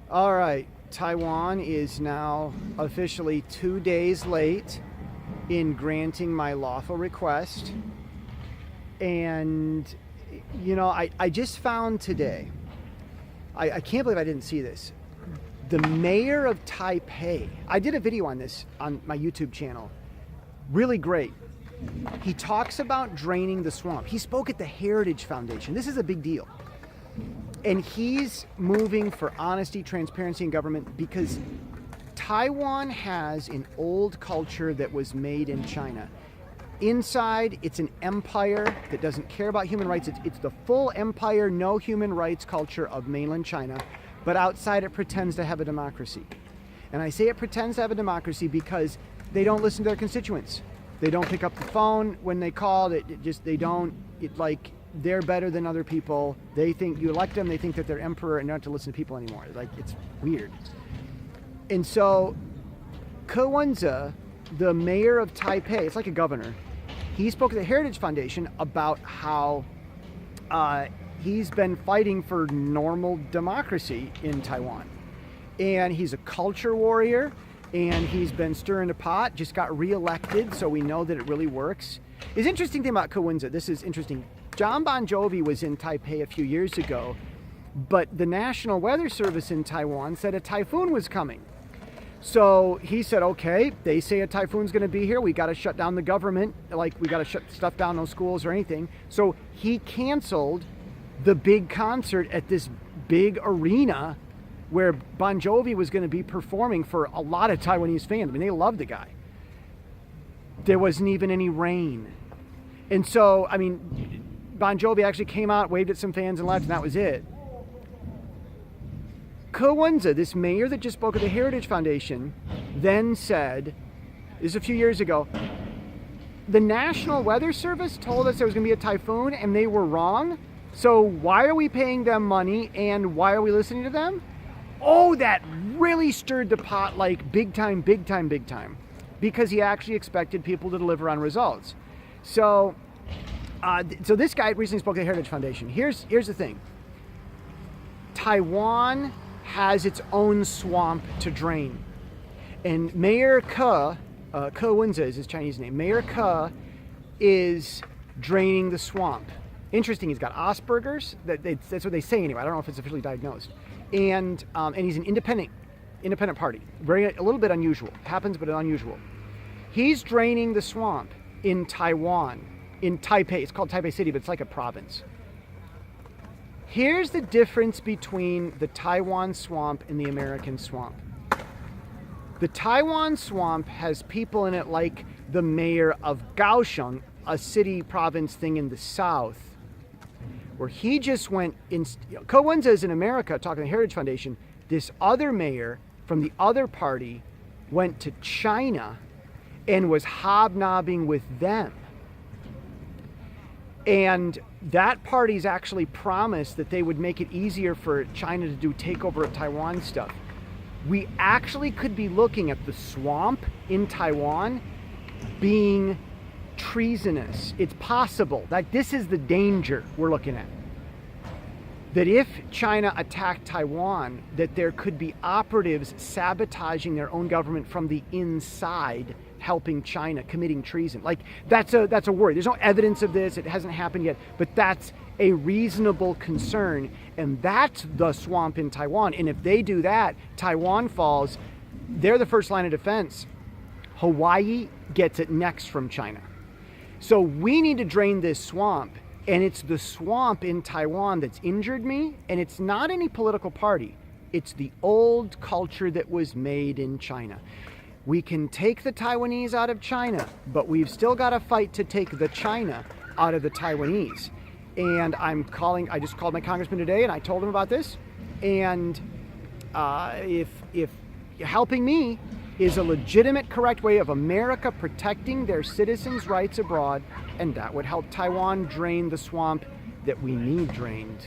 All right, Taiwan is now officially 2 days late in granting my lawful request. And, I just found today, I can't believe I didn't see this. The mayor of Taipei, I did a video on this on my YouTube channel. Really great. He talks about draining the swamp. He spoke at the Heritage Foundation. This is a big deal. And he's moving for honesty, transparency in government because Taiwan has an old culture that was made in China. Inside, it's an empire that doesn't care about human rights. It's the full empire, no human rights culture of mainland China. But outside, it pretends to have a democracy. And I say it pretends to have a democracy because they don't listen to their constituents. They don't pick up the phone when they call. They're better than other people. They think you elect them, they think that they're emperor and don't have to listen to people anymore. It's weird. And so, Ke Wen-je, the mayor of Taipei, it's like a governor, he spoke at the Heritage Foundation about how he's been fighting for normal democracy in Taiwan. And he's a culture warrior, and he's been stirring the pot, just got reelected, so we know that it really works. It's interesting thing about Ke Wen-je, this is interesting. John Bon Jovi was in Taipei a few years ago, but the National Weather Service in Taiwan said a typhoon was coming. So he said, okay, they say a typhoon's going to be here. We got to shut down the government. We got to shut stuff down, no schools or anything. So he canceled the big concert at this big arena where Bon Jovi was going to be performing for a lot of Taiwanese fans. I mean, they love the guy. There wasn't even any rain. And so, Bon Jovi actually came out, waved at some fans and left, and that was it. Ke Wen-je, this mayor that just spoke at the Heritage Foundation, then said, this is a few years ago, the National Weather Service told us there was going to be a typhoon and they were wrong. So why are we paying them money and why are we listening to them? Oh, that really stirred the pot big time, big time, big time. Because he actually expected people to deliver on results. So this guy recently spoke at the Heritage Foundation. Here's the thing. Taiwan has its own swamp to drain. And Mayor Ke Wen-je is his Chinese name. Mayor Ke is draining the swamp. Interesting, he's got Asperger's. That's what they say anyway. I don't know if it's officially diagnosed. And he's an independent party. A little bit unusual. Happens, but unusual. He's draining the swamp in Taiwan. In Taipei, it's called Taipei City, but it's like a province. Here's the difference between the Taiwan swamp and the American swamp. The Taiwan swamp has people in it like the mayor of Kaohsiung, a city province thing in the south, where he just went in. Ke Wen-je is in America talking to the Heritage Foundation. This other mayor from the other party went to China and was hobnobbing with them. And that party's actually promised that they would make it easier for China to do takeover of Taiwan stuff. We actually could be looking at the swamp in Taiwan being treasonous. It's possible. This is the danger we're looking at. That if China attacked Taiwan, that there could be operatives sabotaging their own government from the inside, helping China, committing treason. That's a worry. There's no evidence of this. It hasn't happened yet, but that's a reasonable concern. And that's the swamp in Taiwan. And if they do that, Taiwan falls. They're the first line of defense. Hawaii gets it next from China. So we need to drain this swamp. And it's the swamp in Taiwan that's injured me. And it's not any political party. It's the old culture that was made in China. We can take the Taiwanese out of China, but we've still got to fight to take the China out of the Taiwanese. And I just called my congressman today and I told him about this. And if helping me is a legitimate, correct way of America protecting their citizens' rights abroad, and that would help Taiwan drain the swamp that we need drained.